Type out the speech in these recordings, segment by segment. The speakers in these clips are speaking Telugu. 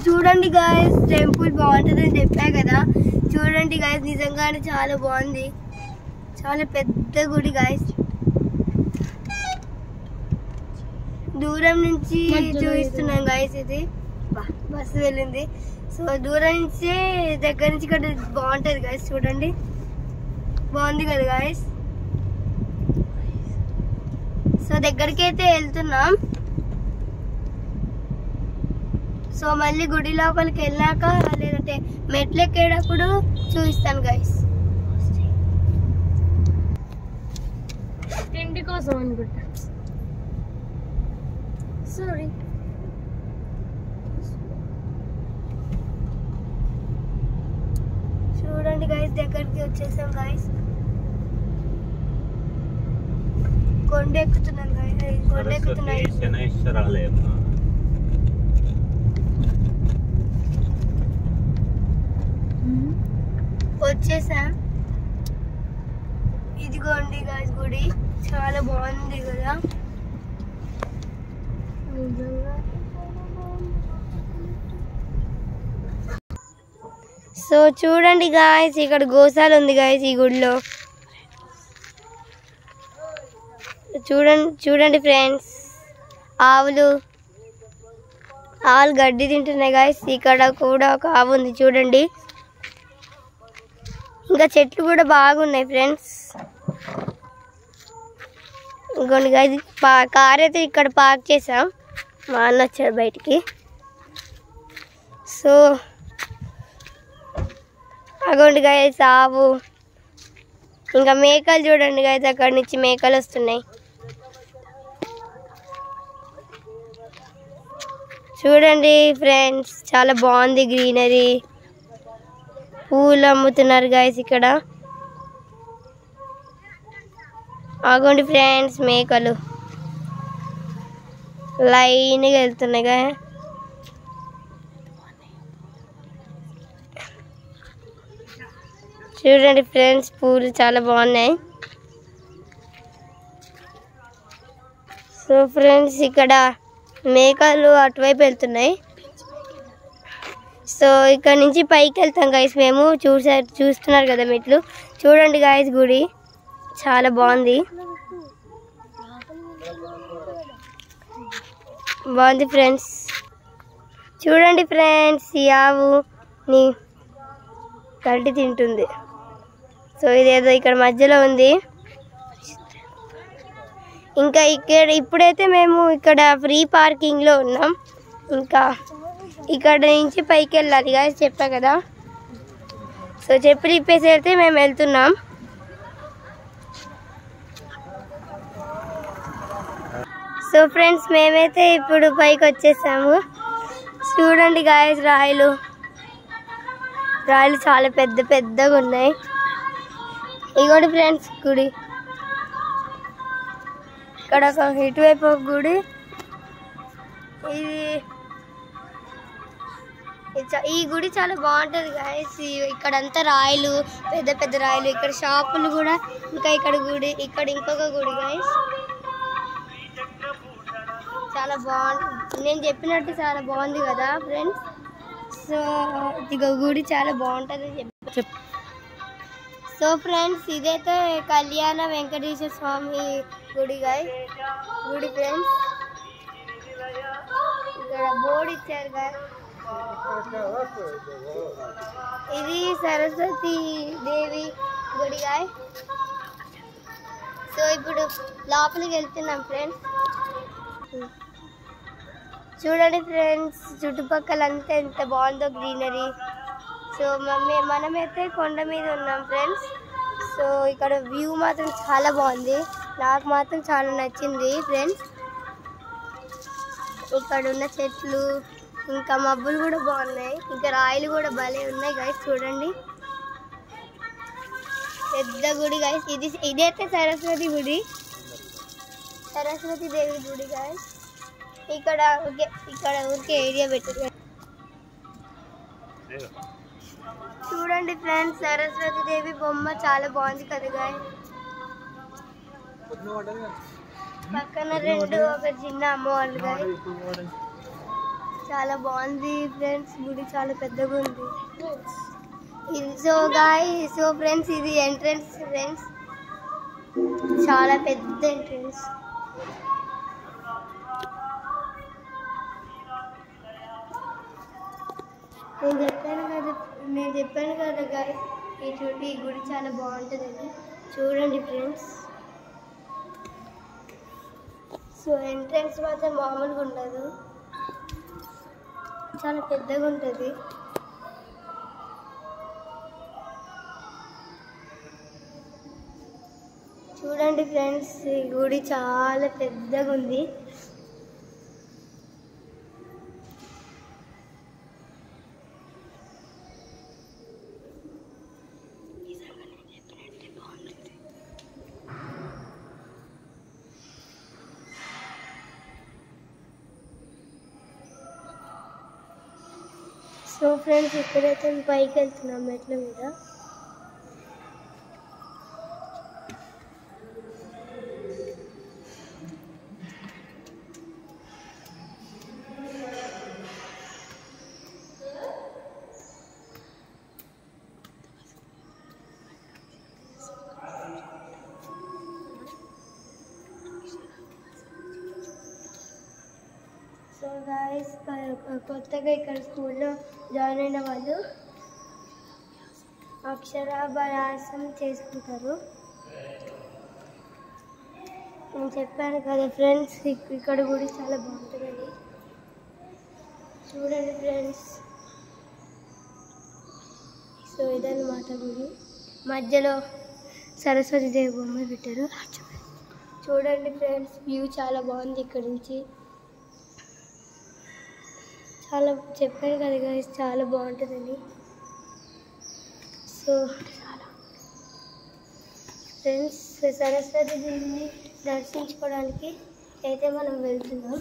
చూడండి గాయస్, టెంపుల్ బాగుంటుందని చెప్పా కదా. చూడండి గాయస్, నిజంగానే చాలా బాగుంది. చాలా పెద్ద గుడి గాయస్. దూరం నుంచి చూపిస్తున్నాం గాయస్. ఇది బస్సు వెళ్ళింది. సో దూరం నుంచి దగ్గర నుంచి ఇక్కడ బాగుంటది గాయస్. చూడండి, బాగుంది కదా గాయస్. సో దగ్గరికి అయితే వెళ్తున్నాం. సో మళ్ళీ గుడి లోపలికి వెళ్ళాక లేదంటే మెట్లు ఎక్కేటప్పుడు చూపిస్తాను గైస్. తిండి కోసం అనుకుంటా. సారీ. చూడండి గైస్, దగ్గరికి వచ్చేసాం గైస్. కొండ ఎక్కుతున్నాను గైస్. కొండ ఎక్కుతున్నాయి. వచ్చేసాం. ఇదిగోండి గాయస్ గుడి. చాలా బాగుంది కదా. సో చూడండి గాయస్, ఇక్కడ గోశాల ఉంది గాయస్ ఈ గుడిలో. చూడండి ఫ్రెండ్స్, ఆవులు గడ్డి తింటున్నాయి గాయస్. ఇక్కడ కూడా ఒక ఆవు ఉంది చూడండి. ఇంకా చెట్లు కూడా బాగున్నాయి ఫ్రెండ్స్. ఇంకోండి గాయస్, కార్ అయితే ఇక్కడ పార్క్ చేసాం. మా అన్న వచ్చాడు బయటికి. సో అగోండి గాయస్ ఆవు. ఇంకా మేకలు చూడండి గాయస్, అక్కడి నుంచి మేకలు వస్తున్నాయి. చూడండి ఫ్రెండ్స్, చాలా బాగుంది గ్రీనరీ. పూలు అమ్ముతున్నారు గాయస్ ఇక్కడ. ఆగండి ఫ్రెండ్స్, మేకలు లైన్గా వెళ్తున్నాయి కదా. చూడండి ఫ్రెండ్స్, పూలు చాలా బాగున్నాయి. సో ఫ్రెండ్స్, ఇక్కడ మేకలు అటువైపు వెళ్తున్నాయి. సో ఇక్కడ నుంచి పైకి వెళ్తాం గైస్ మేము. చూస్తున్నారు కదా మెట్లు. చూడండి గైస్, గుడి చాలా బాగుంది. ఫ్రెండ్స్. చూడండి ఫ్రెండ్స్, ఈ ఆవుని గడ్డి తింటుంది. సో ఇదేదో ఇక్కడ మధ్యలో ఉంది. ఇంకా ఇప్పుడైతే మేము ఇక్కడ ఫ్రీ పార్కింగ్లో ఉన్నాం. ఇంకా ఇక్కడ నుంచి పైకి వెళ్ళాలి గాయస్, చెప్పా కదా. సో చెప్పులు ఇప్పేసి వెళ్తే మేము వెళ్తున్నాం. సో ఫ్రెండ్స్, మేమైతే ఇప్పుడు పైకి వచ్చేసాము. చూడండి గాయస్, రాయలు చాలా పెద్దగా ఉన్నాయి. ఇగోండి ఫ్రెండ్స్ గుడి. ఇక్కడ ఒక ఇటువైపు ఒక గుడి. ఈ గుడి చాలా బాగుంటుంది గాయస్. ఇక్కడంతా రాయలు, పెద్ద రాయలు. ఇక్కడ షాపులు కూడా. ఇంకా ఇక్కడ గుడి, ఇక్కడ ఇంకొక గుడి గాయస్. చాలా బాగుంది. నేను చెప్పినట్టు చాలా బాగుంది కదా ఫ్రెండ్స్. సో ఇక గుడి చాలా బాగుంటుంది చెప్పి. సో ఫ్రెండ్స్, ఇదైతే కళ్యాణ వెంకటేశ్వర స్వామి గుడి గాయస్. గుడి ఫ్రెండ్స్, ఇక్కడ బోర్డు ఇచ్చారు గాయస్. ఇది సరస్వతి దేవి గుడి గాయస్. సో ఇప్పుడు లోపలికి వెళ్తున్నాం ఫ్రెండ్స్. చూడండి ఫ్రెండ్స్, చుట్టుపక్కల అంతా ఎంత బాగుందో గ్రీనరీ. సో మనమైతే కొండ మీద ఉన్నాం ఫ్రెండ్స్. సో ఇక్కడ వ్యూ మాత్రం చాలా బాగుంది. నాకు మాత్రం చాలా నచ్చింది ఫ్రెండ్స్. ఇక్కడ ఉన్న చెట్లు, ఇంకా మబ్బులు కూడా బాగున్నాయి. ఇంకా రాయలు కూడా భలే ఉన్నాయి గైస్. చూడండి, పెద్ద గుడి గైస్. ఇదైతే సరస్వతి గుడి, సరస్వతి దేవి గుడి గైస్. ఇక్కడ ఊరికే ఏరియా పెట్టారు. చూడండి ఫ్రెండ్స్, సరస్వతి దేవి బొమ్మ చాలా బాగుంది కదా గాయస్. పక్కన రెండు ఒక చిన్న అమ్మవాళ్ళు గాయస్. చాలా బాగుంది ఫ్రెండ్స్, గుడి చాలా పెద్దగా ఉంది. సో ఫ్రెండ్స్ ఇది ఎంట్రన్స్ ఫ్రెండ్స్, చాలా పెద్ద ఎంట్రన్స్. నేను చెప్పాను కదా గాయ్స్, ఈ గుడి చాలా బాగుంటుందని. చూడండి ఫ్రెండ్స్. సో ఎంట్రన్స్ మాత్రం మామూలుగా ఉండదు, చాలా పెద్దగా ఉంటుంది. చూడండి ఫ్రెండ్స్, ఈ గుడి చాలా పెద్దగా ఉంది. సో ఫ్రెండ్స్ ఇప్పుడైతే పైకి వెళ్తున్నాం మెట్ల మీద. సో గాయస్, కొత్తగా ఇక్కడ స్కూల్లో జాయిన్ అయిన వాళ్ళు అక్షరాభ్యాసం చేసుకుంటారు. నేను చెప్పాను కదా ఫ్రెండ్స్, ఇక్కడ కూడా చాలా బాగుంటుందని. చూడండి ఫ్రెండ్స్. సో ఇదన్నమాట గుడి, మధ్యలో సరస్వతి దేవి బొమ్మ పెట్టారు. చూడండి ఫ్రెండ్స్, వ్యూ చాలా బాగుంది ఇక్కడ నుంచి. చాలా చెప్పాను కదా గైస్, చాలా బాగుంటుందని. సో ఫ్రెండ్స్, సరస్వతి దేవిని దర్శించుకోవడానికి అయితే మనం వెళ్తున్నాం.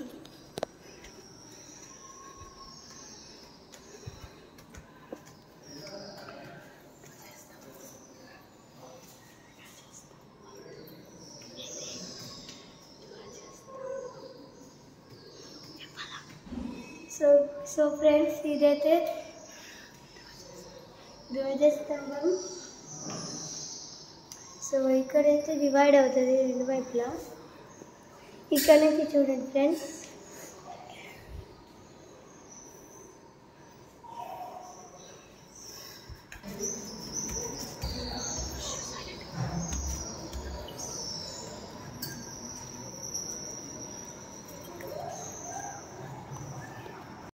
సో ఫ్రెండ్స్ ఇదైతే ధ్వజస్తంభం. సో ఇక్కడైతే డివైడ్ అవుతుంది రెండు వైపులా. ఇక్కడ నుంచి చూడండి ఫ్రెండ్స్,